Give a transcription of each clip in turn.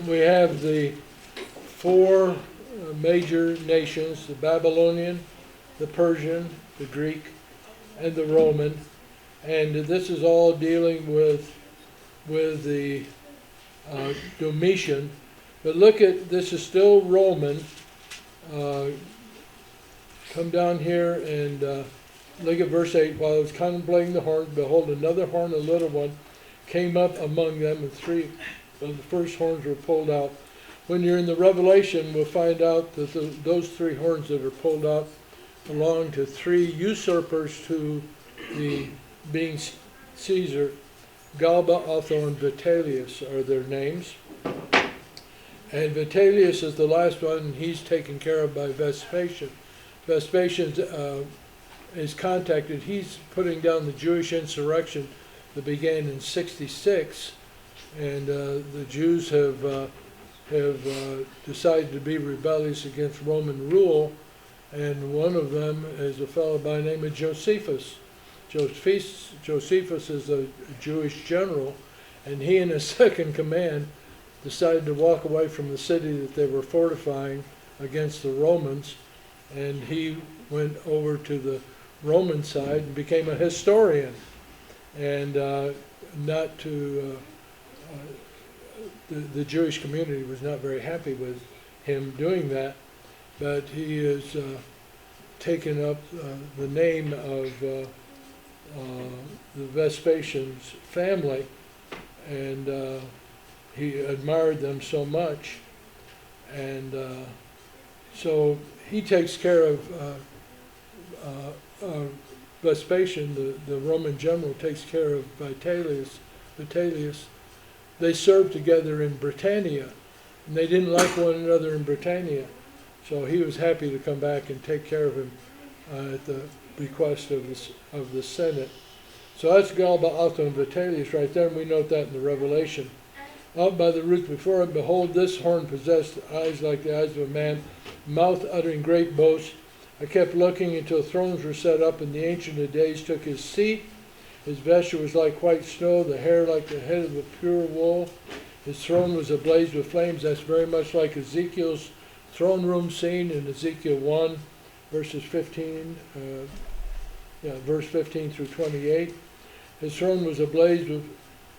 we have the four major nations, the Babylonian, the Persian, the Greek, and the Roman. And this is all dealing with the Domitian. But look at, this is still Roman. Come down here and look at verse 8. While I was contemplating the horns, behold, another horn, a little one, came up among them, and three of the first horns were pulled out. When you're in the Revelation, we'll find out that those three horns that are pulled out belong to three usurpers to the being Caesar. Galba, Otho, and Vitellius are their names. And Vitellius is the last one, and he's taken care of by Vespasian. Vespasian is contacted. He's putting down the Jewish insurrection that began in 66, and the Jews have decided to be rebellious against Roman rule, and one of them is a fellow by the name of Josephus. Josephus is a Jewish general, and he and his second command decided to walk away from the city that they were fortifying against the Romans, and he went over to the Roman side and became a historian, and not to the Jewish community was not very happy with him doing that, but he has taken up the name of the Vespasian's family, and he admired them so much, and so he takes care of Vespasian, the Roman general, takes care of Vitellius. They served together in Britannia, and they didn't like one another in Britannia, so he was happy to come back and take care of him at the request of the Senate. So that's Galba, Otho, and Vitellius right there, and we note that in the Revelation. Out by the roots before him, behold, this horn possessed eyes like the eyes of a man, mouth uttering great boasts. I kept looking until thrones were set up, and the Ancient of Days took his seat. His vesture was like white snow, the hair like the head of a pure wool. His throne was ablaze with flames. That's very much like Ezekiel's throne room scene in Ezekiel 1, verse 15 through 28. His throne was ablaze with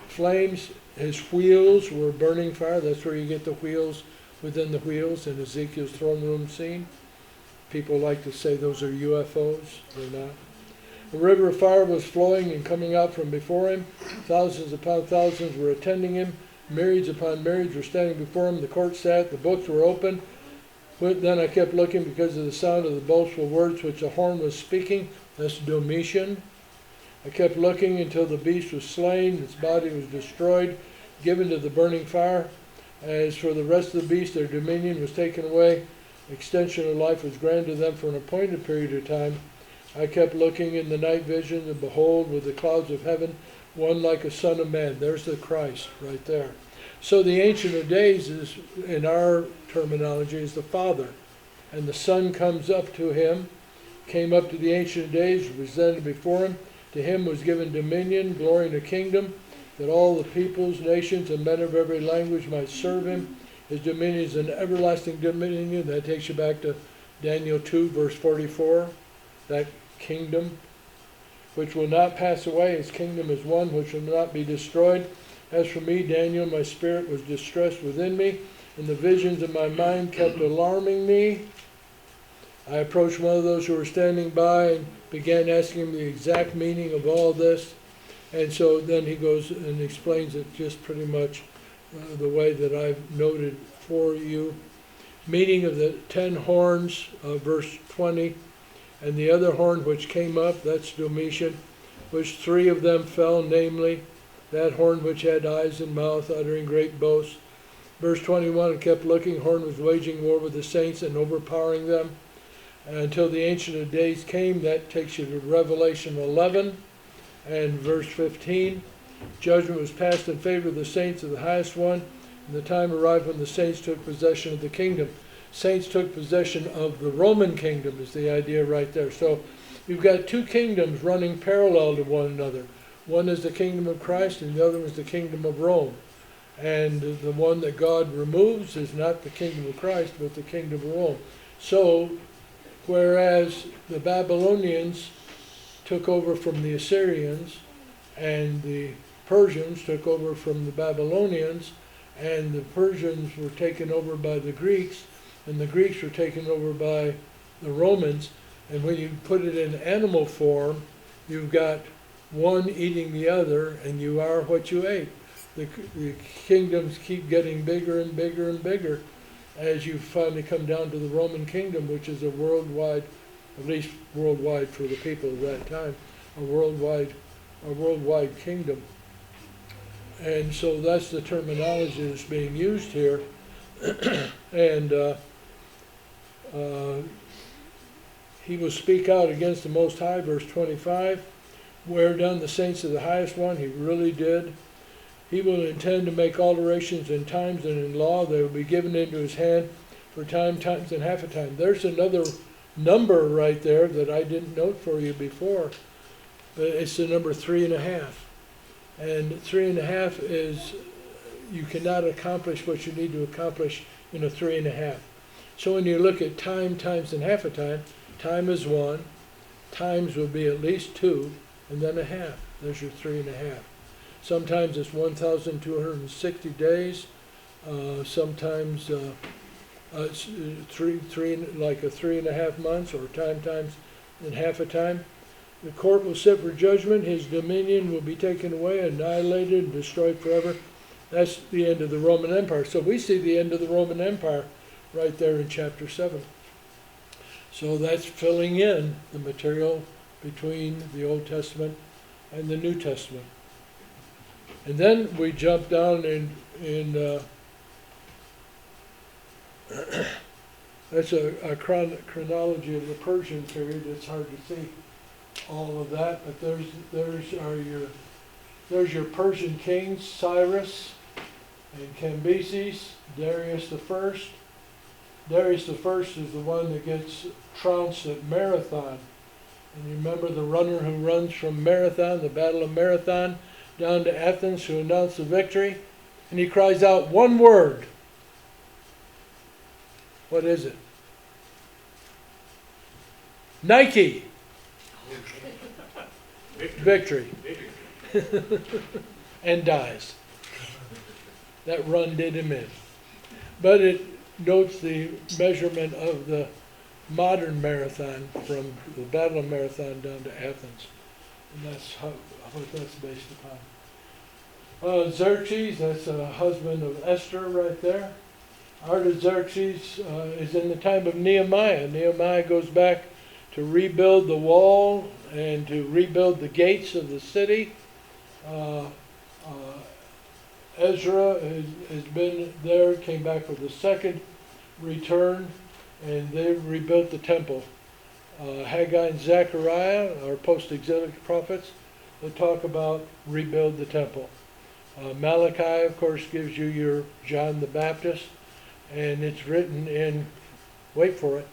flames. His wheels were burning fire. That's where you get the wheels within the wheels in Ezekiel's throne room scene. People like to say those are UFOs. They're not. A river of fire was flowing and coming out from before him. Thousands upon thousands were attending him. Myriads upon myriads were standing before him. The court sat. The books were open. Then I kept looking because of the sound of the boastful words which the horn was speaking. That's Domitian. I kept looking until the beast was slain. Its body was destroyed, given to the burning fire. As for the rest of the beasts, their dominion was taken away. Extension of life was granted to them for an appointed period of time. I kept looking in the night vision, and behold, with the clouds of heaven, one like a son of man. There's the Christ right there. So the Ancient of Days is, in our terminology, is the Father. And the Son comes up to him, came up to the Ancient of Days, presented before him. To him was given dominion, glory, and a kingdom, that all the peoples, nations, and men of every language might serve him. His dominion is an everlasting dominion. That takes you back to Daniel 2, verse 44. That kingdom, which will not pass away. His kingdom is one which will not be destroyed. As for me, Daniel, my spirit was distressed within me, and the visions of my mind kept alarming me. I approached one of those who were standing by and began asking him the exact meaning of all this. And so then he goes and explains it just pretty much the way that I've noted for you. Meaning of the 10 horns, verse 20, and the other horn which came up, that's Domitian, which 3 of them fell, namely, that horn which had eyes and mouth, uttering great boasts. Verse 21, I kept looking, horn was waging war with the saints and overpowering them, until the Ancient of Days came. That takes you to Revelation 11, and verse 15. Judgment was passed in favor of the saints of the highest one, and the time arrived when the saints took possession of the kingdom. Saints took possession of the Roman kingdom is the idea right there. So you've got 2 kingdoms running parallel to one another. One is the kingdom of Christ, and the other is the kingdom of Rome. And the one that God removes is not the kingdom of Christ, but the kingdom of Rome. So, whereas the Babylonians took over from the Assyrians, and the Persians took over from the Babylonians, and the Persians were taken over by the Greeks, and the Greeks were taken over by the Romans, and when you put it in animal form, you've got one eating the other, and you are what you ate. The kingdoms keep getting bigger and bigger and bigger as you finally come down to the Roman kingdom, which is a worldwide, at least worldwide for the people of that time, a worldwide kingdom. And so that's the terminology that's being used here. And he will speak out against the Most High, verse 25. Wear down the saints of the highest one. He really did. He will intend to make alterations in times and in law. They will be given into his hand for times, and half a time. There's another number right there that I didn't note for you before. It's the number 3.5. And 3.5 is, you cannot accomplish what you need to accomplish in a 3.5. So when you look at time, times, and half a time, time is 1, times will be at least 2, and then a half. There's your 3.5. Sometimes it's 1,260 days. Sometimes it's like a 3.5 months, or time times and half a time. The court will sit for judgment. His dominion will be taken away, annihilated, and destroyed forever. That's the end of the Roman Empire. So we see the end of the Roman Empire right there in chapter 7. So that's filling in the material between the Old Testament and the New Testament. And then we jump down in that's a chronology of the Persian period. It's hard to see all of that, but there's your Persian kings, Cyrus and Cambyses, Darius the First. Darius the First is the one that gets trounced at Marathon. And you remember the runner who runs from Marathon, the Battle of Marathon, down to Athens to announce the victory, and he cries out one word. What is it? Nike. Victory. And dies. That run did him in. But it notes the measurement of the modern marathon from the Battle of Marathon down to Athens. And that's what that's based upon. Xerxes, that's a husband of Esther right there. Artaxerxes is in the time of Nehemiah. Nehemiah goes back to rebuild the wall and to rebuild the gates of the city. Ezra has been there, came back with a second return, and they rebuilt the temple. Haggai and Zechariah are post-exilic prophets that talk about rebuild the temple. Malachi, of course, gives you your John the Baptist, and it's written in, wait for it,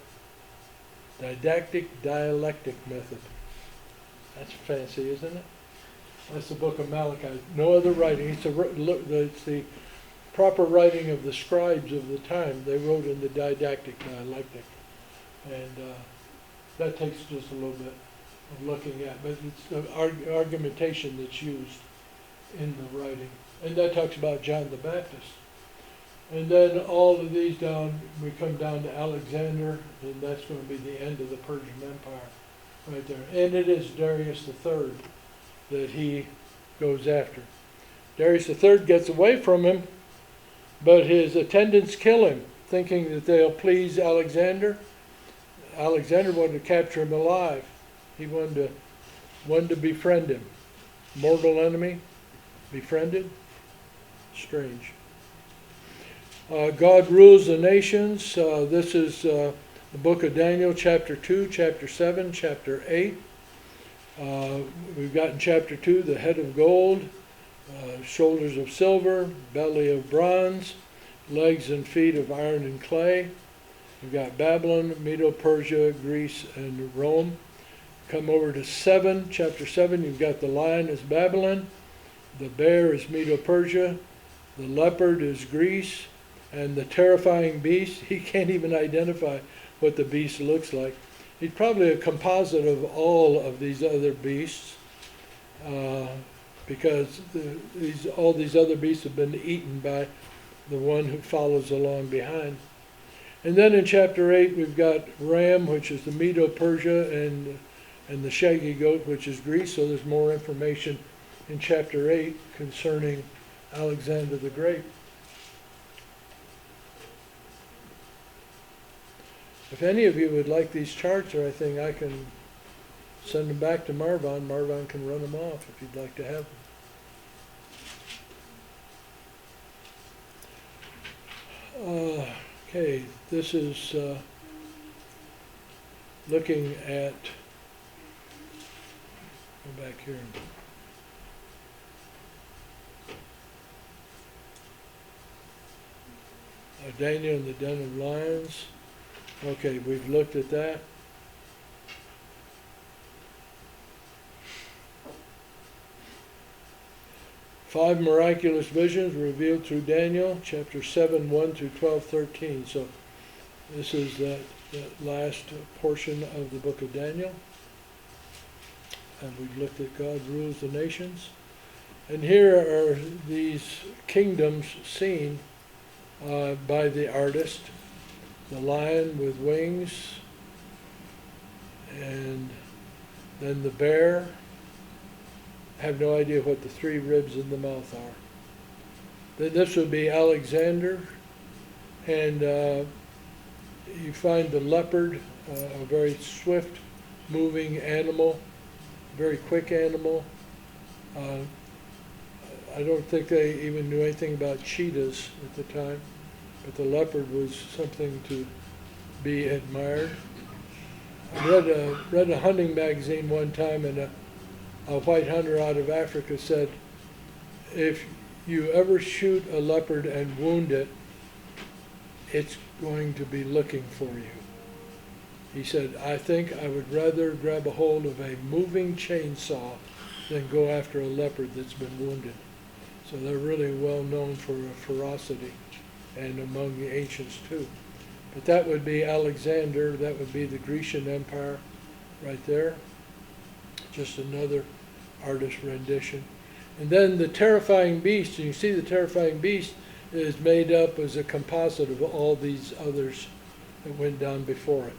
didactic dialectic method. That's fancy, isn't it? That's the book of Malachi. No other writing. It's the proper writing of the scribes of the time. They wrote in the didactic dialectic. And that takes just a little bit of looking at. But it's the argumentation that's used in the writing. And that talks about John the Baptist. And then all of these down, we come down to Alexander, and that's going to be the end of the Persian Empire right there. And it is Darius III that he goes after. Darius III gets away from him, but his attendants kill him, thinking that they'll please Alexander. Alexander wanted to capture him alive. He wanted to befriend him. Mortal enemy, befriended. Strange. God rules the nations. This is the book of Daniel, chapter 2, chapter 7, chapter 8. We've got in chapter 2 the head of gold, shoulders of silver, belly of bronze, legs and feet of iron and clay. We've got Babylon, Medo-Persia, Greece, and Rome. Come over to 7, chapter 7, you've got the lion is Babylon, the bear is Medo-Persia, The leopard is Greece, and the terrifying beast, he can't even identify what the beast looks like. He's probably a composite of all of these other beasts, because all these other beasts have been eaten by the one who follows along behind. And then in chapter 8 we've got Ram, which is the Medo-Persia, and the shaggy goat, which is Greece. So there's more information in chapter 8 concerning Alexander the Great. If any of you would like these charts or anything, I can send them back to Marvin. Marvin can run them off if you'd like to have them. Okay, this is looking at, go back here. Daniel in the den of lions. Okay, we've looked at that. Five miraculous visions revealed through Daniel, chapter 7, 1 through 12, 13. So this is that last portion of the book of Daniel. And we've looked at God rules the nations. And here are these kingdoms seen by the artist. The lion with wings, and then the bear. I have no idea what the three ribs in the mouth are. Then this would be Alexander, and you find the leopard, a very swift moving animal, very quick animal. I don't think they even knew anything about cheetahs at the time. But the leopard was something to be admired. I read a hunting magazine one time, and a white hunter out of Africa said, if you ever shoot a leopard and wound it, it's going to be looking for you. He said, I think I would rather grab a hold of a moving chainsaw than go after a leopard that's been wounded. So they're really well known for ferocity, and among the ancients too. But that would be Alexander, that would be the Grecian Empire right there. Just another artist rendition. And then the terrifying beast, and you see the terrifying beast is made up as a composite of all these others that went down before it.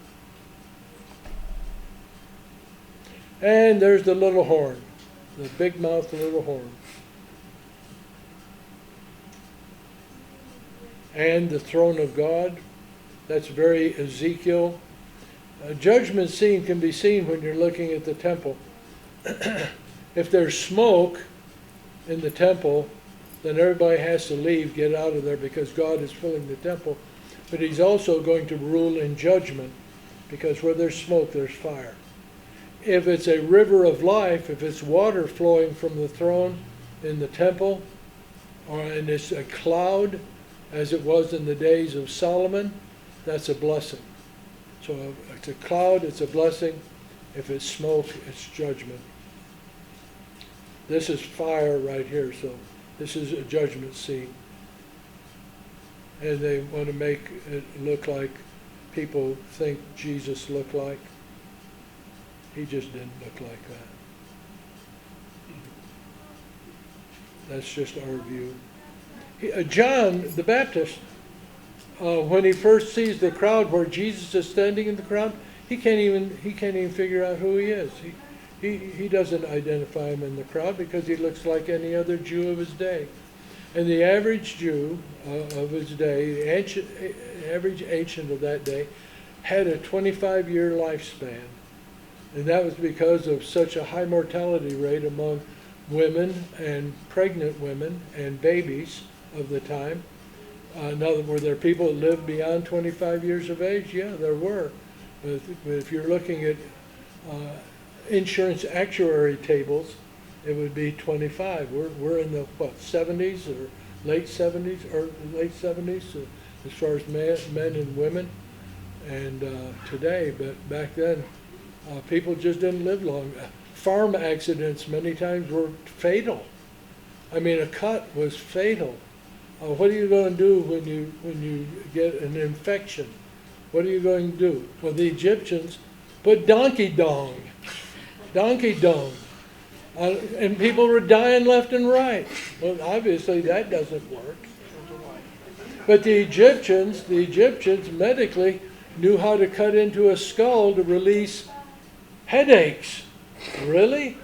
And there's the little horn, the big mouthed little horn. And the throne of God. That's very Ezekiel. A judgment scene can be seen when you're looking at the temple. If there's smoke in the temple, then everybody has to leave, get out of there, because God is filling the temple. But he's also going to rule in judgment, because where there's smoke, there's fire. If it's a river of life, if it's water flowing from the throne in the temple, and it's a cloud, as it was in the days of Solomon, that's a blessing. So if it's a cloud, it's a blessing. If it's smoke, it's judgment. This is fire right here, so this is a judgment scene. And they want to make it look like people think Jesus looked like. He just didn't look like that. That's just our view. John the Baptist, when he first sees the crowd where Jesus is standing in the crowd, he can't even figure out who he is. He doesn't identify him in the crowd because he looks like any other Jew of his day. And the average Jew of his day, the average ancient of that day, had a 25-year lifespan. And that was because of such a high mortality rate among women and pregnant women and babies of the time. Now, were there people that lived beyond 25 years of age? Yeah, there were. But if you're looking at insurance actuary tables, it would be 25. We're in the, 70s or late 70s, as far as men and women. And today, but back then, people just didn't live long. Farm accidents many times were fatal. I mean, a cut was fatal. What are you going to do when you get an infection? What are you going to do? Well, the Egyptians put donkey dung, and people were dying left and right. Well, obviously that doesn't work. But the Egyptians medically knew how to cut into a skull to release headaches. Really?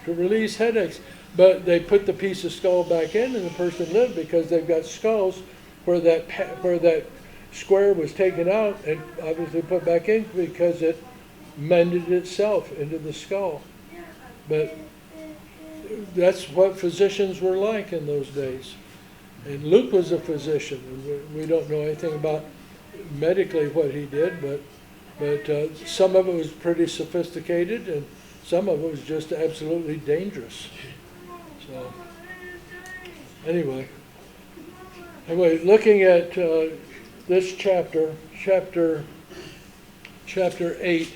To release headaches. But they put the piece of skull back in and the person lived, because they've got skulls where that square was taken out and obviously put back in because it mended itself into the skull. But that's what physicians were like in those days. And Luke was a physician, and we don't know anything about medically what he did, but some of it was pretty sophisticated, and some of it was just absolutely dangerous. So, anyway, looking at this chapter 8,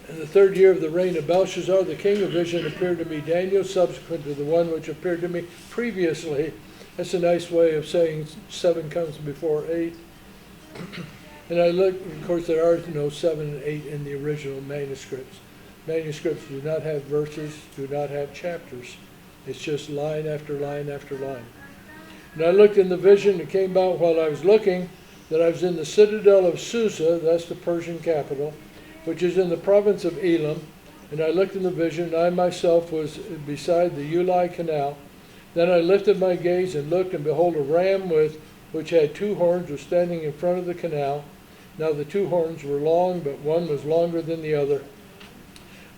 in the 3rd year of the reign of Belshazzar, the king, a vision appeared to me, Daniel, subsequent to the one which appeared to me previously. That's a nice way of saying 7 comes before 8. And I looked, of course, there are no 7 and 8 in the original manuscripts. Manuscripts do not have verses, do not have chapters. It's just line after line after line. And I looked in the vision, it came about while I was looking that I was in the citadel of Susa, that's the Persian capital, which is in the province of Elam. And I looked in the vision, and I myself was beside the Ulai canal. Then I lifted my gaze and looked, and behold, a ram which had 2 horns was standing in front of the canal. Now the 2 horns were long, but one was longer than the other,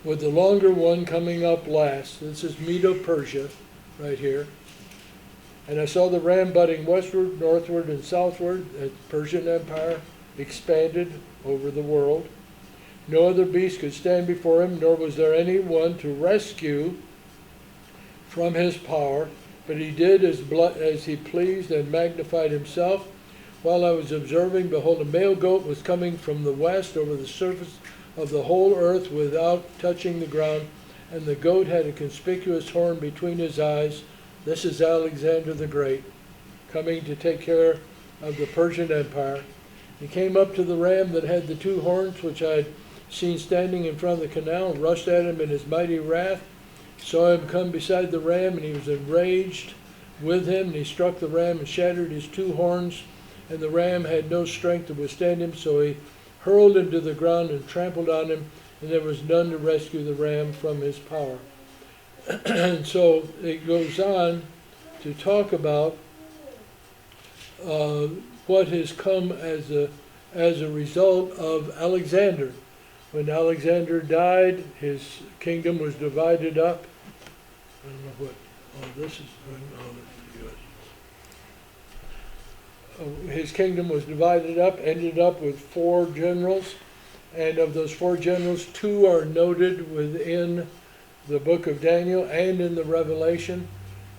with the longer one coming up last. This is Medo-Persia right here. And I saw the ram butting westward, northward, and southward. The Persian Empire expanded over the world. No other beast could stand before him, nor was there any one to rescue from his power. But he did as he pleased and magnified himself. While I was observing, behold, a male goat was coming from the west over the surface of the whole earth without touching the ground. And the goat had a conspicuous horn between his eyes. This is Alexander the Great, coming to take care of the Persian Empire. He came up to the ram that had the 2 horns, which I had seen standing in front of the canal, and rushed at him in his mighty wrath. Saw him come beside the ram, and he was enraged with him, and he struck the ram and shattered his 2 horns, and the ram had no strength to withstand him, so he hurled him to the ground and trampled on him, and there was none to rescue the ram from his power. And so it goes on to talk about what has come as a result of Alexander. When Alexander died, his kingdom was divided up. I don't know what all this is going on. His kingdom was divided up, ended up with 4 generals, and of those 4 generals, 2 are noted within the book of Daniel and in the Revelation,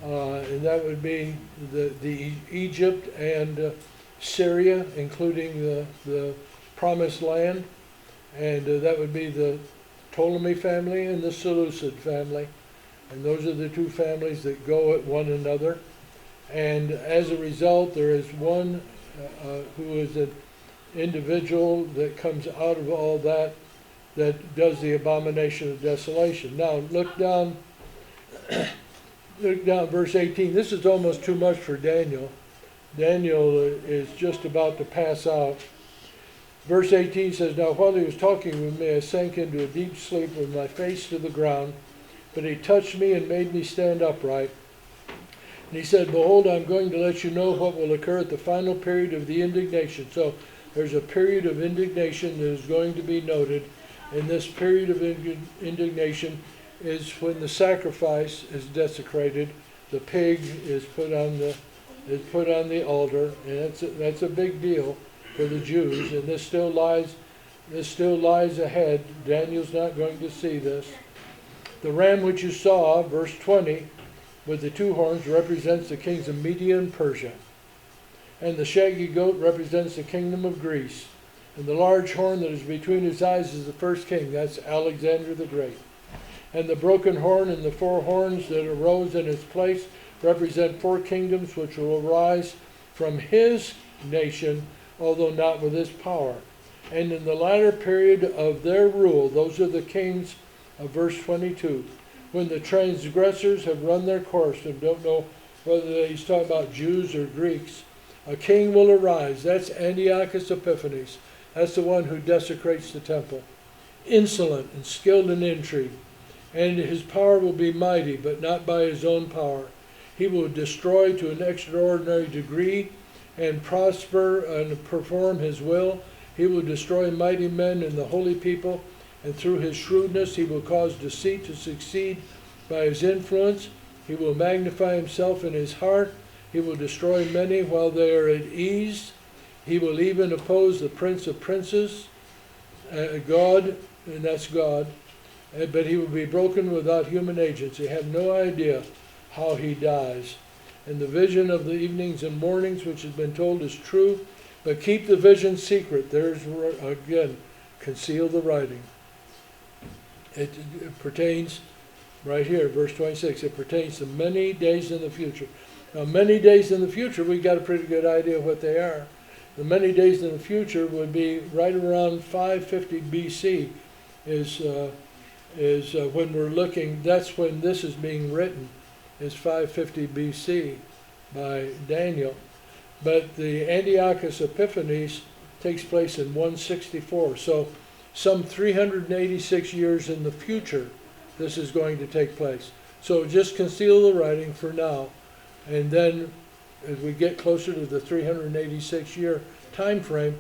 and that would be the Egypt and Syria, including the Promised Land. And that would be the Ptolemy family and the Seleucid family. And those are the 2 families that go at one another. And as a result, there is one who is an individual that comes out of all that does the abomination of desolation. Now, look down verse 18. This is almost too much for Daniel. Daniel is just about to pass out. Verse 18 says, Now while he was talking with me, I sank into a deep sleep with my face to the ground. But he touched me and made me stand upright. And he said, Behold, I'm going to let you know what will occur at the final period of the indignation. So there's a period of indignation that is going to be noted. And this period of indignation is when the sacrifice is desecrated. The pig is put on the altar, and that's a big deal for the Jews, and this still lies ahead. Daniel's not going to see this. The ram which you saw, verse 20, with the 2 horns represents the kings of Media and Persia, and the shaggy goat represents the kingdom of Greece, and the large horn that is between his eyes is the first king, that's Alexander the Great. And the broken horn and the 4 horns that arose in its place represent 4 kingdoms which will arise from his nation, although not with his power. And in the latter period of their rule, those are the kings of verse 22, when the transgressors have run their course and don't know whether he's talking about Jews or Greeks, a king will arise. That's Antiochus Epiphanes. That's the one who desecrates the temple. Insolent and skilled in intrigue. And his power will be mighty, but not by his own power. He will destroy to an extraordinary degree and prosper and perform his will. He will destroy mighty men and the holy people, and through his shrewdness he will cause deceit to succeed by his influence. He will magnify himself in his heart. He will destroy many while they are at ease. He will even oppose the prince of princes, God, and that's God. But he will be broken without human agency. Have no idea how he dies. And the vision of the evenings and mornings which has been told is true, but keep the vision secret. There's, again, conceal the writing. It pertains, right here, verse 26, it pertains to many days in the future. Now, many days in the future, we've got a pretty good idea of what they are. The many days in the future would be right around 550 BC is when we're looking, that's when this is being written, is 550 BC by Daniel. But the Antiochus Epiphanes takes place in 164. So some 386 years in the future, this is going to take place. So just conceal the writing for now. And then as we get closer to the 386 year time frame,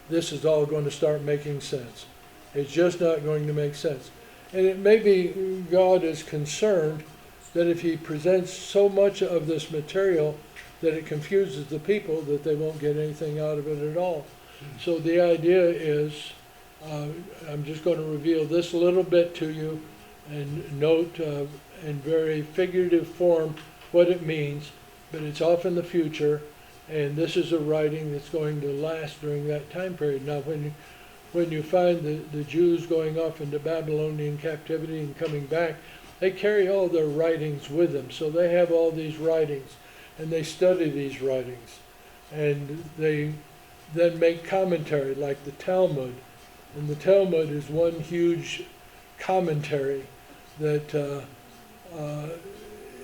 this is all going to start making sense. It's just not going to make sense. And it may be God is concerned that if he presents so much of this material that it confuses the people, that they won't get anything out of it at all. So the idea is, I'm just going to reveal this a little bit to you and note in very figurative form what it means, but it's off in the future, and this is a writing that's going to last during that time period. Now, when you find the Jews going off into Babylonian captivity and coming back, they carry all their writings with them. So they have all these writings, and they study these writings. And they then make commentary, like the Talmud. And the Talmud is one huge commentary that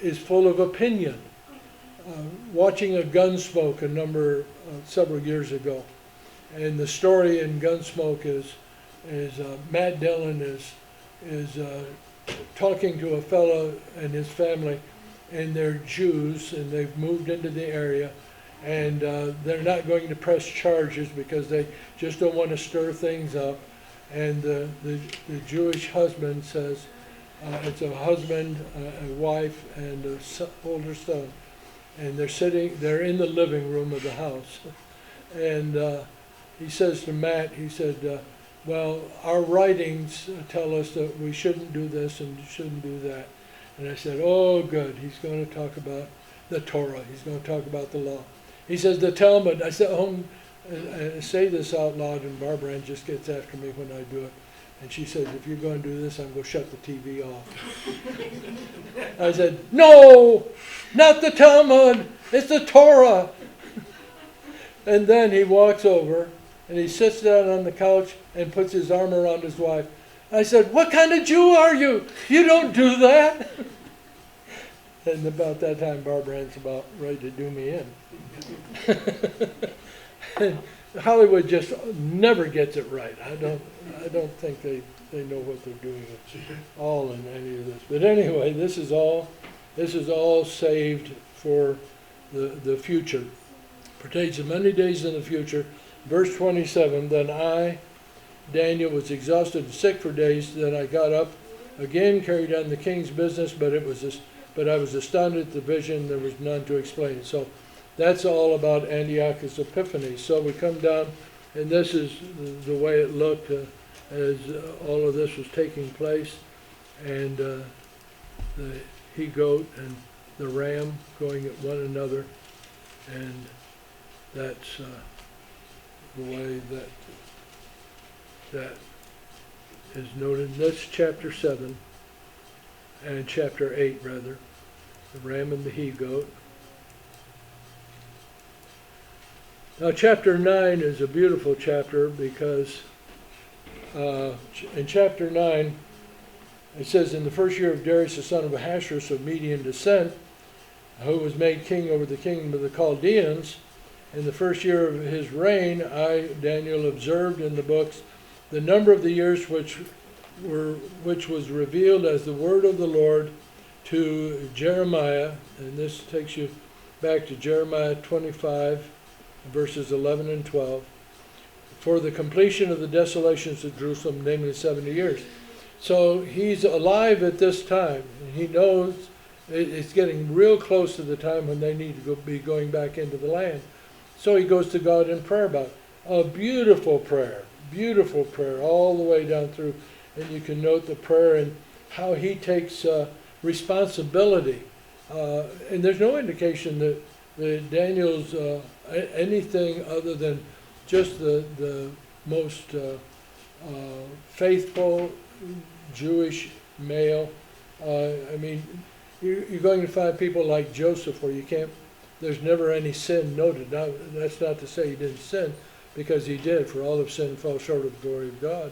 is full of opinion. Watching a Gunsmoke several years ago, and the story in Gunsmoke is Matt Dillon is talking to a fellow and his family, and they're Jews, and they've moved into the area, and they're not going to press charges because they just don't want to stir things up. And the Jewish husband says, it's a husband, a wife, and an older son, and they're in the living room of the house, and he says to Matt, he said, well, our writings tell us that we shouldn't do this and shouldn't do that. And I said, oh, good, he's going to talk about the Torah. He's going to talk about the law. He says, the Talmud. I said, I say this out loud, and Barbara Ann just gets after me when I do it. And she says, if you're going to do this, I'm going to shut the TV off. I said, no, not the Talmud. It's the Torah. And then he walks over, and he sits down on the couch and puts his arm around his wife. I said, what kind of Jew are you? You don't do that. And about that time, Barbara Ann's about ready to do me in. And Hollywood just never gets it right. I don't think they know what they're doing at all in any of this. But anyway, this is all saved for the future. Pertains to many days in the future. Verse 27, then I, Daniel, was exhausted and sick for days. Then I got up again, carried on the king's business, but I was astounded at the vision. There was none to explain it. So that's all about Antiochus Epiphanes. So we come down, and this is the way it looked as all of this was taking place, and the he-goat and the ram going at one another, and that's the way that is noted. That's chapter 7, and chapter 8, rather. the ram and the he-goat. Now chapter 9 is a beautiful chapter because in chapter 9 it says, in the first year of Darius the son of Ahasuerus of Median descent, who was made king over the kingdom of the Chaldeans, in the first year of his reign, I, Daniel, observed in the books the number of the years which was revealed as the word of the Lord to Jeremiah, and this takes you back to Jeremiah 25, verses 11 and 12, for the completion of the desolations of Jerusalem, namely 70 years. So he's alive at this time, and he knows it's getting real close to the time when they need to be going back into the land. So he goes to God in prayer about it. A beautiful prayer all the way down through. And you can note the prayer and how he takes responsibility. And there's no indication that Daniel's anything other than just the most faithful Jewish male. I mean, you're going to find people like Joseph where you can't, there's never any sin noted. Now, that's not to say he didn't sin, because he did, for all of sin and fall short of the glory of God.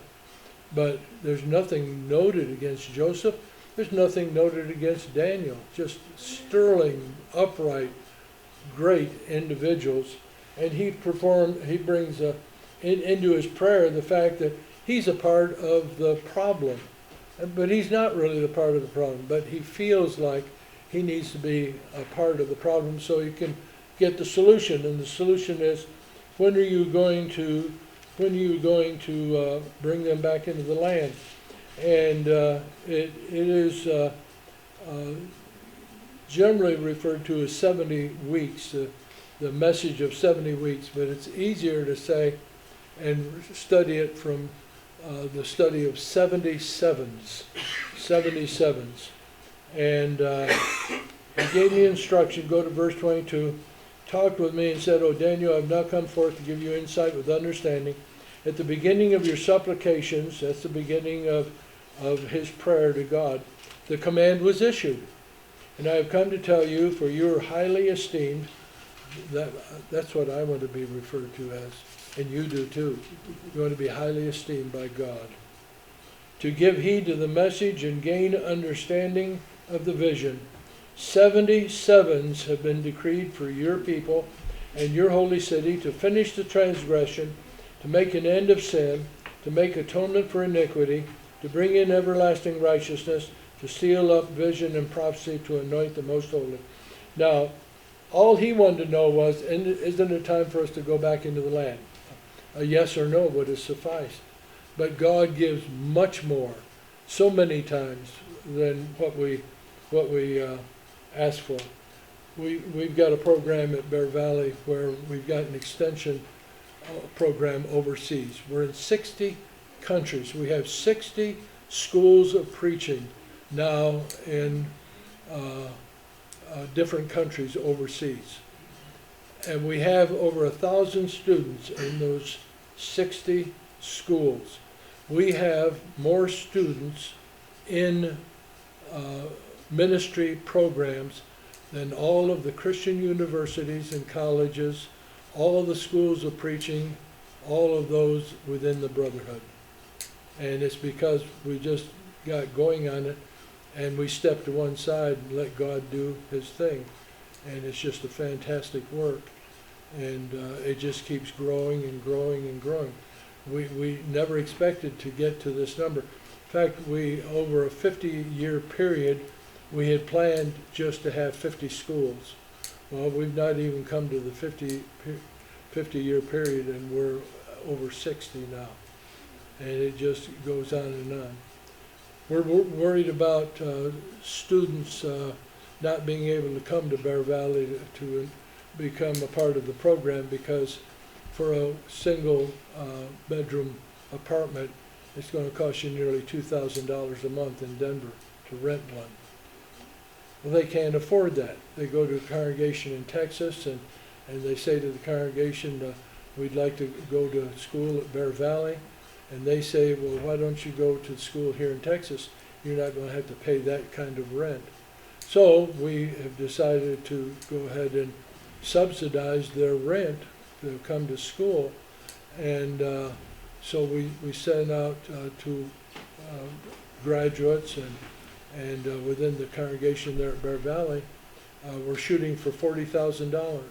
But there's nothing noted against Joseph. There's nothing noted against Daniel. Just sterling, upright, great individuals. And he brings into his prayer the fact that he's a part of the problem. But he's not really the part of the problem. But he feels like he needs to be a part of the problem so he can get the solution. And the solution is, when are you going to bring them back into the land? And it is generally referred to as 70 weeks, the message of 70 weeks, but it's easier to say and study it from the study of 77s. And he gave me instruction, go to verse 22, talked with me and said, O Daniel, I have now come forth to give you insight with understanding. At the beginning of your supplications, that's the beginning of his prayer to God, the command was issued. And I have come to tell you, for you are highly esteemed. That's what I want to be referred to as, and you do too. You want to be highly esteemed by God. To give heed to the message and gain understanding of the vision. 77s have been decreed for your people and your holy city to finish the transgression, to make an end of sin, to make atonement for iniquity, to bring in everlasting righteousness, to seal up vision and prophecy, to anoint the most holy. Now, all he wanted to know was, isn't it time for us to go back into the land? A yes or no would have sufficed. But God gives much more, so many times, than what we ask for. We've got a program at Bear Valley where we've got an extension program overseas. We're in 60 countries. We have 60 schools of preaching now in different countries overseas. And we have over 1,000 students in those 60 schools. We have more students in ministry programs than all of the Christian universities and colleges, all of the schools of preaching, all of those within the brotherhood. And it's because we just got going on it and we stepped to one side and let God do his thing. And it's just a fantastic work. And it just keeps growing and growing and growing. We never expected to get to this number. In fact, over a 50-year period, we had planned just to have 50 schools. Well, we've not even come to the 50-year period, and we're over 60 now. And it just goes on and on. We're worried about students not being able to come to Bear Valley to become a part of the program, because for a single bedroom apartment, it's going to cost you nearly $2,000 a month in Denver to rent one. Well, they can't afford that. They go to a congregation in Texas and they say to the congregation, we'd like to go to school at Bear Valley. And they say, well, why don't you go to school here in Texas? You're not going to have to pay that kind of rent. So we have decided to go ahead and subsidize their rent to come to school. And so we sent out to graduates and within the congregation there at Bear Valley, we're shooting for $40,000.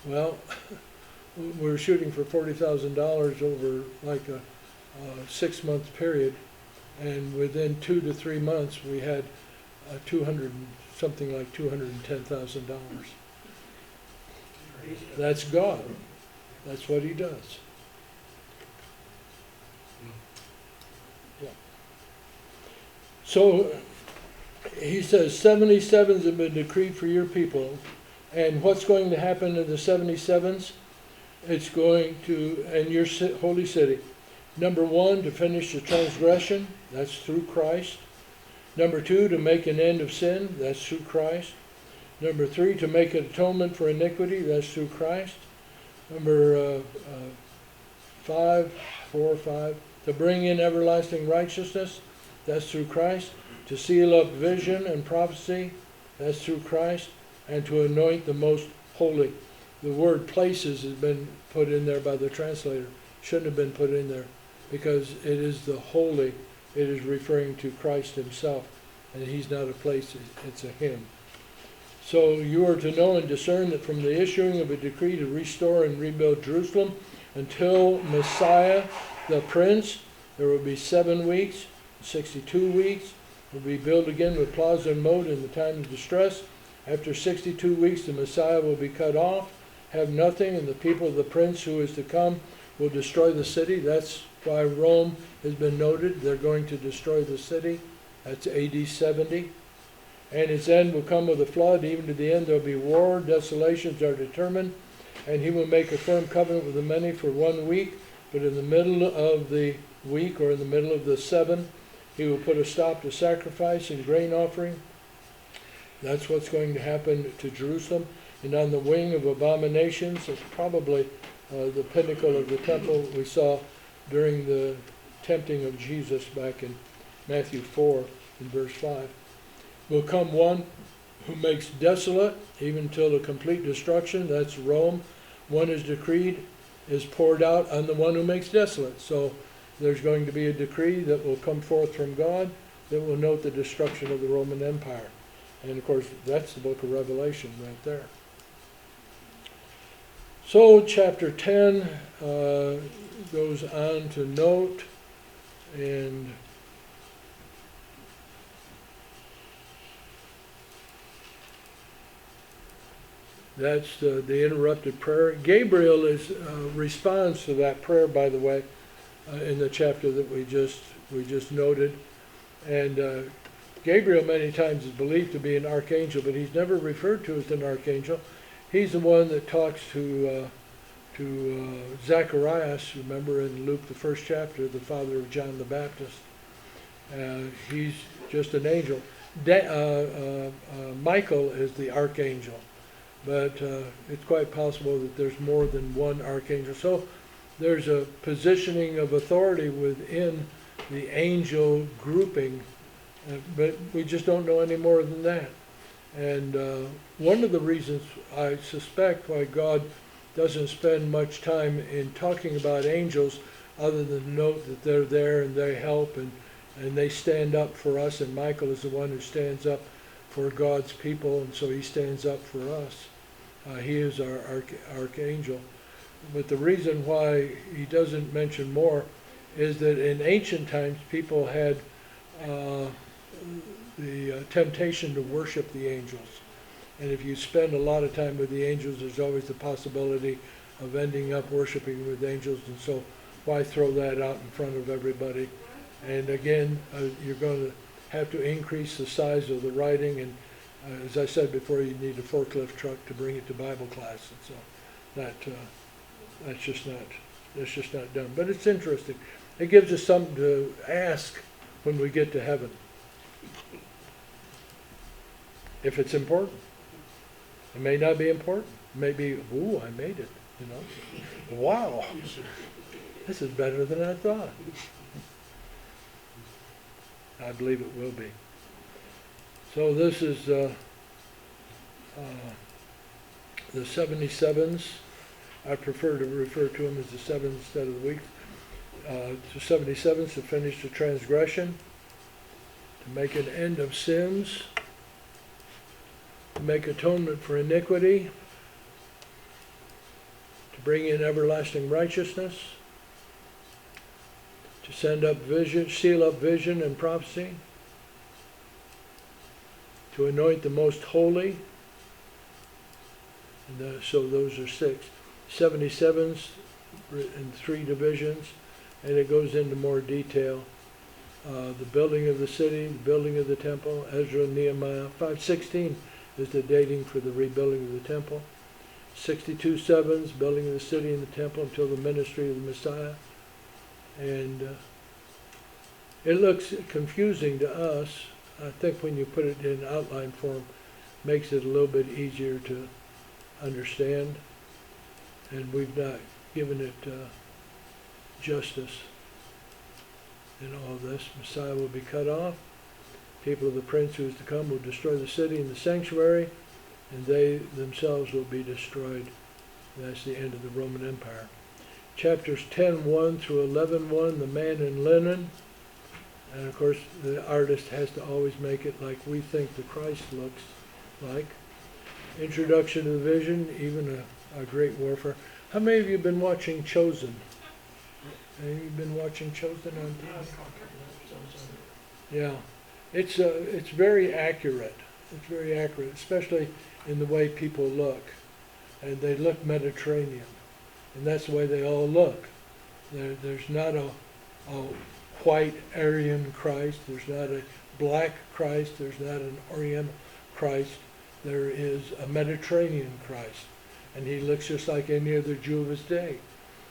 Well, we're shooting for $40,000 over like a 6-month period, and within 2 to 3 months we had something like $210,000. That's God. That's what He does. Yeah. So he says 77s have been decreed for your people. And what's going to happen in the 77s? It's going to, in your holy city, number 1, to finish the transgression. That's through Christ. Number 2, to make an end of sin. That's through Christ. Number 3, to make an atonement for iniquity. That's through Christ. Number 5, to bring in everlasting righteousness. That's through Christ. To seal up vision and prophecy. That's through Christ. And to anoint the most holy. The word places has been put in there by the translator. Shouldn't have been put in there because it is the holy. It is referring to Christ Himself. And He's not a place, it's a Him. So you are to know and discern that from the issuing of a decree to restore and rebuild Jerusalem until Messiah, the Prince, there will be 7 weeks, 62 weeks. It will be built again with plaza and moat in the time of distress. After 62 weeks, the Messiah will be cut off, have nothing, and the people of the Prince who is to come will destroy the city. That's why Rome has been noted. They're going to destroy the city. That's AD 70. And its end will come with a flood. Even to the end there will be war. Desolations are determined. And He will make a firm covenant with the many for 1 week. But in the middle of the week, or in the middle of the 7, He will put a stop to sacrifice and grain offering. That's what's going to happen to Jerusalem. And on the wing of abominations, it's probably the pinnacle of the temple we saw during the tempting of Jesus back in Matthew 4 in verse 5. Will come one who makes desolate, even till the complete destruction. That's Rome. One is decreed, is poured out on the one who makes desolate. So there's going to be a decree that will come forth from God that will note the destruction of the Roman Empire. And of course, that's the book of Revelation right there. So chapter 10 goes on to note, and that's the interrupted prayer. Gabriel responds to that prayer, by the way, in the chapter that we just noted. And Gabriel many times is believed to be an archangel, but he's never referred to as an archangel. He's the one that talks to Zacharias, remember in Luke the 1st chapter, the father of John the Baptist. He's just an angel. Michael is the archangel, but it's quite possible that there's more than one archangel. So there's a positioning of authority within the angel grouping, but we just don't know any more than that. And one of the reasons I suspect why God doesn't spend much time in talking about angels, other than to note that they're there and they help and they stand up for us, and Michael is the one who stands up for God's people, and so he stands up for us. He is our archangel. But the reason why he doesn't mention more is that in ancient times people had the temptation to worship the angels. And if you spend a lot of time with the angels, there's always the possibility of ending up worshiping with angels. And so why throw that out in front of everybody? And again, you're going to have to increase the size of the writing. And as I said before, you need a forklift truck to bring it to Bible class. And so that's just not done. But it's interesting. It gives us something to ask when we get to heaven, if it's important. It may not be important. It may be, ooh, I made it, you know. Wow, this is better than I thought. I believe it will be. So this is the 77s. I prefer to refer to them as the sevens instead of the weeks. The 77s to finish the transgression, to make an end of sins, to make atonement for iniquity, to bring in everlasting righteousness, to send up vision, seal up vision and prophecy, to anoint the most holy. And so those are 6. 77s in 3 divisions, and it goes into more detail. The building of the city, the building of the temple, Ezra and Nehemiah. 516 is the dating for the rebuilding of the temple. 62 sevens, building of the city and the temple until the ministry of the Messiah. And it looks confusing to us. I think when you put it in outline form, makes it a little bit easier to understand. And we've not given it justice in all of this. Messiah will be cut off. People of the prince who is to come will destroy the city and the sanctuary, and they themselves will be destroyed. That's the end of the Roman Empire. Chapters 10:1 through 11:1, the man in linen. And of course, the artist has to always make it like we think the Christ looks like. Introduction to the vision, even a great warfare. How many of you have been watching Chosen? Have you been watching Chosen on TV? Yeah, it's very accurate. It's very accurate, especially in the way people look, and they look Mediterranean, and that's the way they all look. There's not a white Aryan Christ. There's not a black Christ. There's not an Oriental Christ. There is a Mediterranean Christ, and he looks just like any other Jew of his day.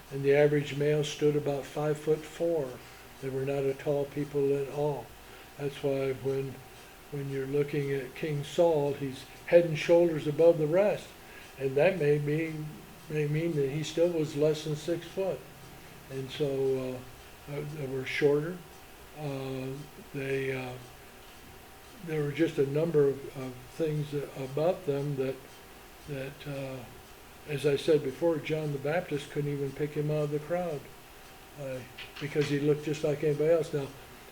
And the average male stood about 5'4". They were not a tall people at all. That's why when you're looking at King Saul, he's head and shoulders above the rest, and that may mean that he still was less than 6 foot. And so they were shorter. There were just a number of things about them that as I said before, John the Baptist couldn't even pick him out of the crowd because he looked just like anybody else. Now,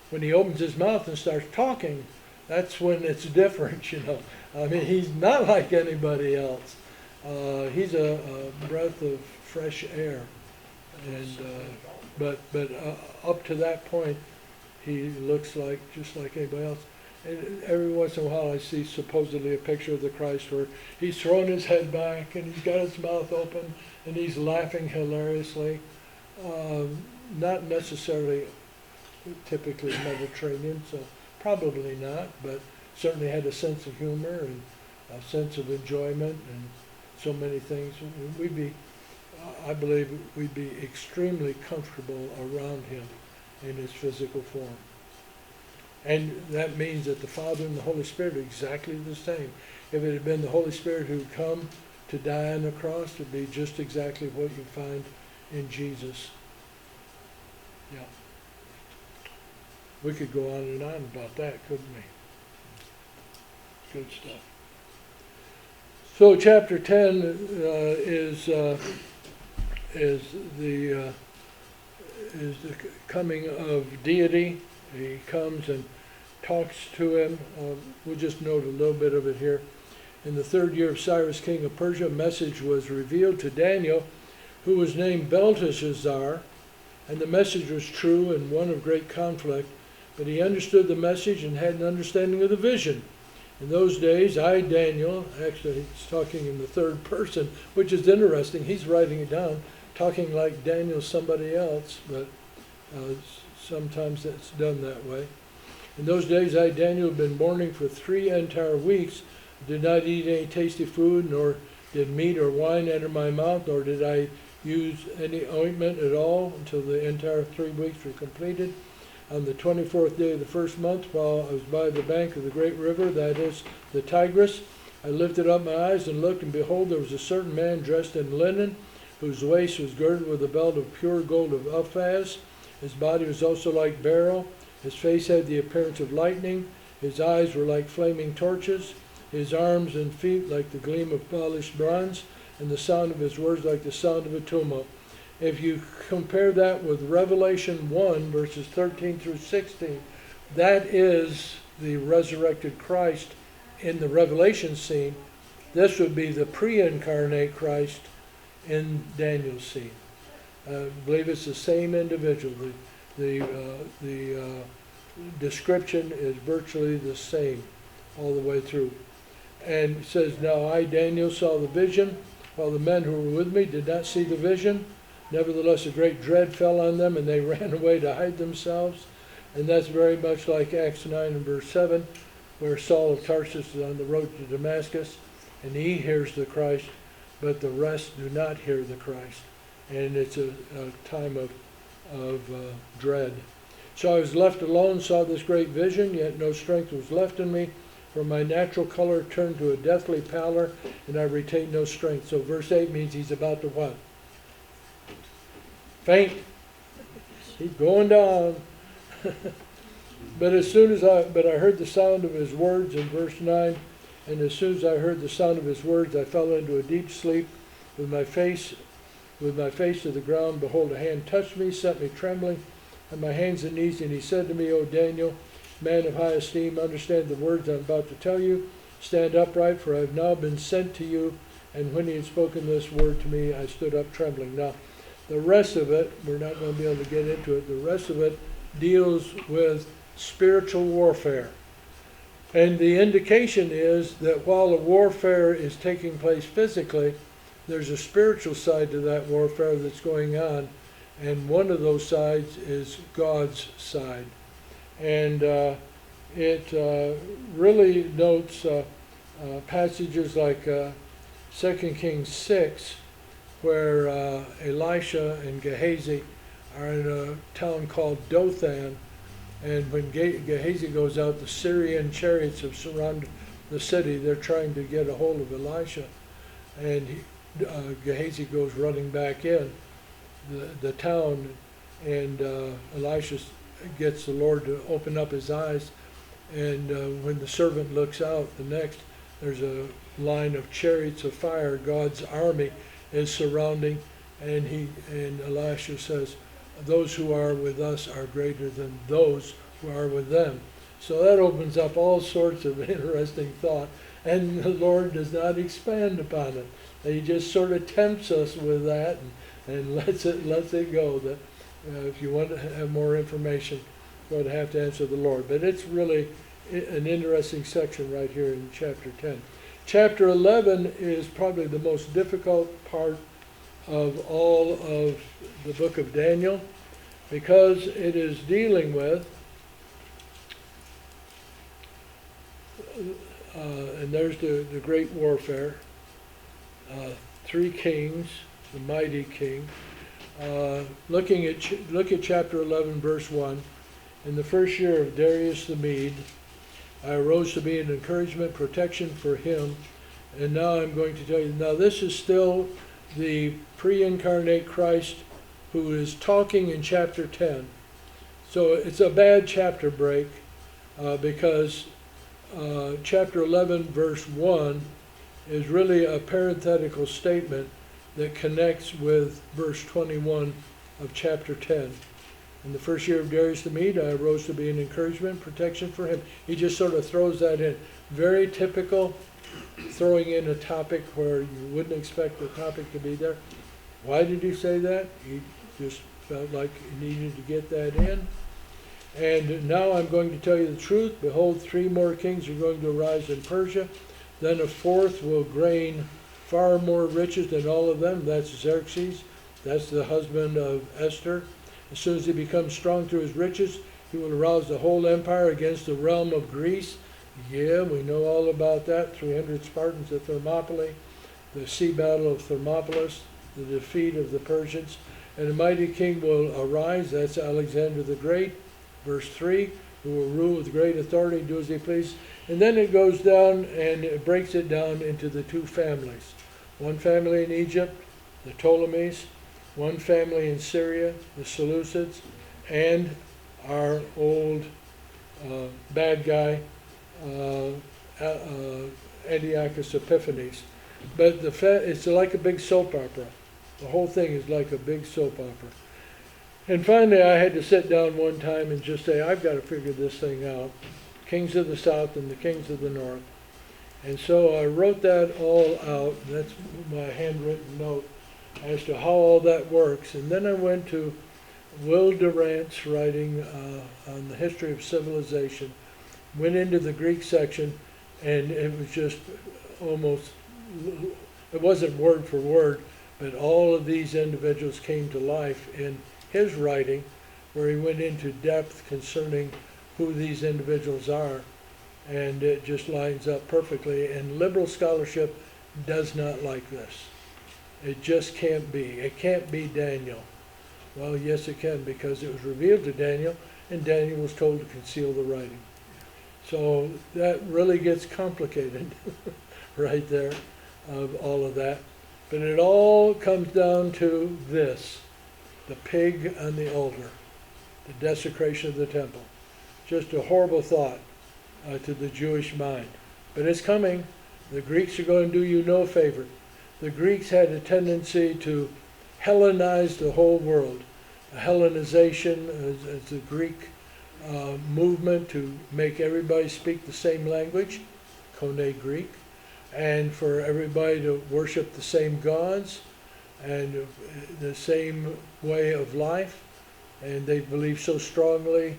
when he opens his mouth and starts talking, that's when it's different, you know. I mean, he's not like anybody else. He's a breath of fresh air, and but up to that point, he looks like just like anybody else. And every once in a while I see supposedly a picture of the Christ where he's thrown his head back and he's got his mouth open and he's laughing hilariously. Not necessarily typically Mediterranean, so probably not, but certainly had a sense of humor and a sense of enjoyment and so many things. I believe we'd be extremely comfortable around him in his physical form. And that means that the Father and the Holy Spirit are exactly the same. If it had been the Holy Spirit who had come to die on the cross, it would be just exactly what you find in Jesus. Yeah. We could go on and on about that, couldn't we? Good stuff. So chapter 10 is the coming of deity. He comes and talks to him. We'll just note a little bit of it here. In the 3rd year of Cyrus, king of Persia, a message was revealed to Daniel, who was named Belteshazzar, and the message was true and one of great conflict. But he understood the message and had an understanding of the vision. In those days, I, Daniel, actually he's talking in the 3rd person, which is interesting. He's writing it down, talking like Daniel's somebody else, but sometimes that's done that way. In those days, I, Daniel, had been mourning for 3 entire weeks, did not eat any tasty food, nor did meat or wine enter my mouth, nor did I use any ointment at all until the entire 3 weeks were completed. On the 24th day of the 1st month, while I was by the bank of the great river, that is the Tigris, I lifted up my eyes and looked, and behold, there was a certain man dressed in linen, whose waist was girded with a belt of pure gold of Uphaz. His body was also like beryl. His face had the appearance of lightning, His eyes were like flaming torches, his arms and feet like the gleam of polished bronze, and the sound of his words like the sound of a tumult. If you compare that with Revelation 1, verses 13 through 16, that is the resurrected Christ in the Revelation scene. This would be the pre-incarnate Christ in Daniel's scene. I believe it's the same individual. The description is virtually the same all the way through. And it says, "Now I, Daniel, saw the vision, while the men who were with me did not see the vision. Nevertheless, a great dread fell on them, and they ran away to hide themselves." And that's very much like Acts 9 and verse 7, where Saul of Tarsus is on the road to Damascus, and he hears the Christ, but the rest do not hear the Christ. And it's a time of dread. "So I was left alone, saw this great vision, yet no strength was left in me, for my natural color turned to a deathly pallor, and I retained no strength." So verse 8 means he's about to what? Faint. He's going down. But I heard the sound of his words in verse 9, and as soon as I heard the sound of his words, I fell into a deep sleep with my face to the ground. Behold, a hand touched me, set me trembling on my hands and knees, and he said to me, "O Daniel, man of high esteem, understand the words I'm about to tell you. Stand upright, for I have now been sent to you." And when he had spoken this word to me, I stood up trembling. Now, the rest of it, we're not going to be able to get into it. The rest of it deals with spiritual warfare. And the indication is that while the warfare is taking place physically, there's a spiritual side to that warfare that's going on. And one of those sides is God's side. And it really notes passages like 2 Kings 6, where Elisha and Gehazi are in a town called Dothan, and when Gehazi goes out, the Syrian chariots have surrounded the city. They're trying to get a hold of Elisha, and Gehazi goes running back in the town, and Elisha gets the Lord to open up his eyes, and when the servant looks out, there's a line of chariots of fire. God's army is surrounding, and Elisha says, "Those who are with us are greater than those who are with them." So that opens up all sorts of interesting thought, and the Lord does not expand upon it. He just sort of tempts us with that and lets it go. That if you want to have more information, you're going to have to answer the Lord. But it's really an interesting section right here in chapter 10. Chapter 11 is probably the most difficult part of all of the book of Daniel, because it is dealing with, and there's the great warfare, 3 kings, the mighty king. Look at chapter 11, verse 1. "In the first year of Darius the Mede, I arose to be an encouragement, protection for him." And now I'm going to tell you, now this is still the pre-incarnate Christ who is talking in chapter 10. So it's a bad chapter break because chapter 11, verse 1 is really a parenthetical statement that connects with verse 21 of chapter 10. "In the first year of Darius the Mede, I arose to be an encouragement, protection for him." He just sort of throws that in. Very typical, throwing in a topic where you wouldn't expect the topic to be there. Why did he say that? He just felt like he needed to get that in. "And now I'm going to tell you the truth. Behold, 3 more kings are going to arise in Persia. Then a 4th will gain far more riches than all of them." That's Xerxes. That's the husband of Esther. "As soon as he becomes strong through his riches, he will arouse the whole empire against the realm of Greece." Yeah, we know all about that. 300 Spartans at Thermopylae, the sea battle of Thermopolis, the defeat of the Persians. "And a mighty king will arise." That's Alexander the Great. Verse 3, "who will rule with great authority, do as he pleases." And then it goes down and it breaks it down into the 2 families. One family in Egypt, the Ptolemies. One family in Syria, the Seleucids. And our old bad guy, uh, Antiochus Epiphanes. But it's like a big soap opera. The whole thing is like a big soap opera. And finally, I had to sit down one time and just say, I've got to figure this thing out. Kings of the South and the Kings of the North. And so I wrote that all out. That's my handwritten note as to how all that works. And then I went to Will Durant's writing on the history of civilization, went into the Greek section, and it was just almost, it wasn't word for word, but all of these individuals came to life in his writing, where he went into depth concerning who these individuals are, and it just lines up perfectly. And liberal scholarship does not like this. It just can't be. It can't be Daniel. Well, yes it can, because it was revealed to Daniel, and Daniel was told to conceal the writing. So that really gets complicated right there, of all of that. But it all comes down to this: the pig on the altar, the desecration of the temple. Just a horrible thought to the Jewish mind. But it's coming. The Greeks are going to do you no favor. The Greeks had a tendency to Hellenize the whole world. A Hellenization is the Greek movement to make everybody speak the same language, Koine Greek, and for everybody to worship the same gods and the same way of life. And they believe so strongly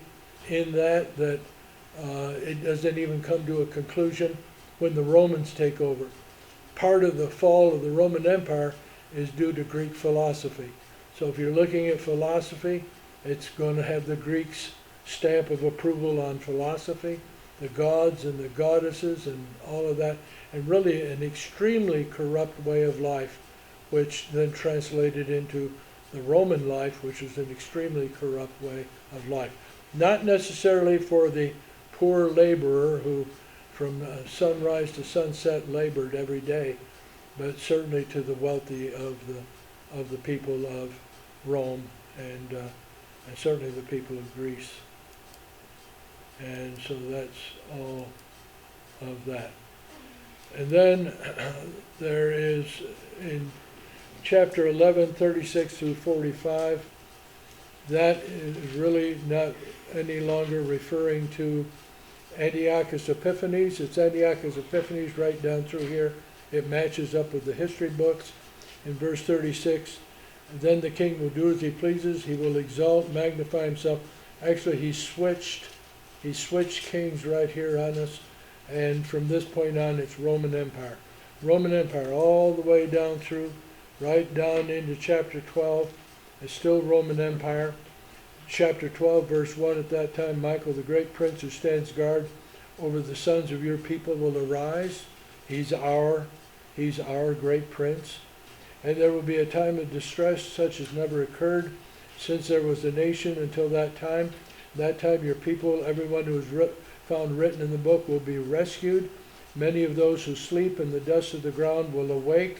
in that it doesn't even come to a conclusion when the Romans take over. Part of the fall of the Roman Empire is due to Greek philosophy. So if you're looking at philosophy, it's going to have the Greeks' stamp of approval on philosophy, the gods and the goddesses and all of that, and really an extremely corrupt way of life, which then translated into the Roman life, which was an extremely corrupt way of life. Not necessarily for the poor laborer who from sunrise to sunset labored every day, but certainly to the wealthy of the people of Rome and certainly the people of Greece. And so that's all of that. And then there is in chapter 11, 36 through 45, that is really not any longer referring to Antiochus Epiphanes. It's Antiochus Epiphanes right down through here. It matches up with the history books. In verse 36, then the king will do as he pleases. He will exalt, magnify himself. Actually, he switched kings right here on us. And from this point on, it's Roman Empire. Roman Empire all the way down through, right down into chapter 12. It's still Roman Empire. Chapter 12, verse 1, at that time, Michael, the great prince who stands guard over the sons of your people, will arise. He's our great prince. And there will be a time of distress such as never occurred since there was a nation until that time. That time your people, everyone who is found written in the book, will be rescued. Many of those who sleep in the dust of the ground will awake.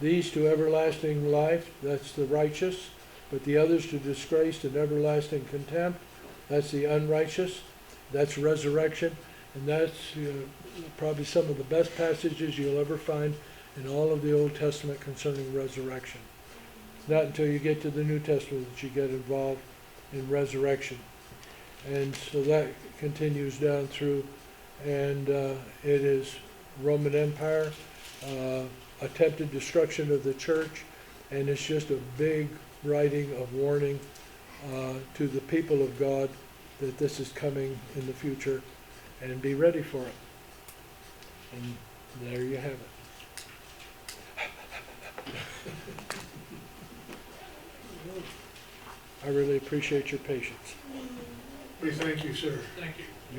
These to everlasting life, that's the righteous. But the others to disgrace and everlasting contempt, that's the unrighteous. That's resurrection. And that's probably some of the best passages you'll ever find in all of the Old Testament concerning resurrection. It's not until you get to the New Testament that you get involved in resurrection. And so that continues down through, and it is Roman Empire, attempted destruction of the church, and it's just a big writing of warning to the people of God that this is coming in the future, and be ready for it. And there you have it. I really appreciate your patience. We thank you, sir. Thank you.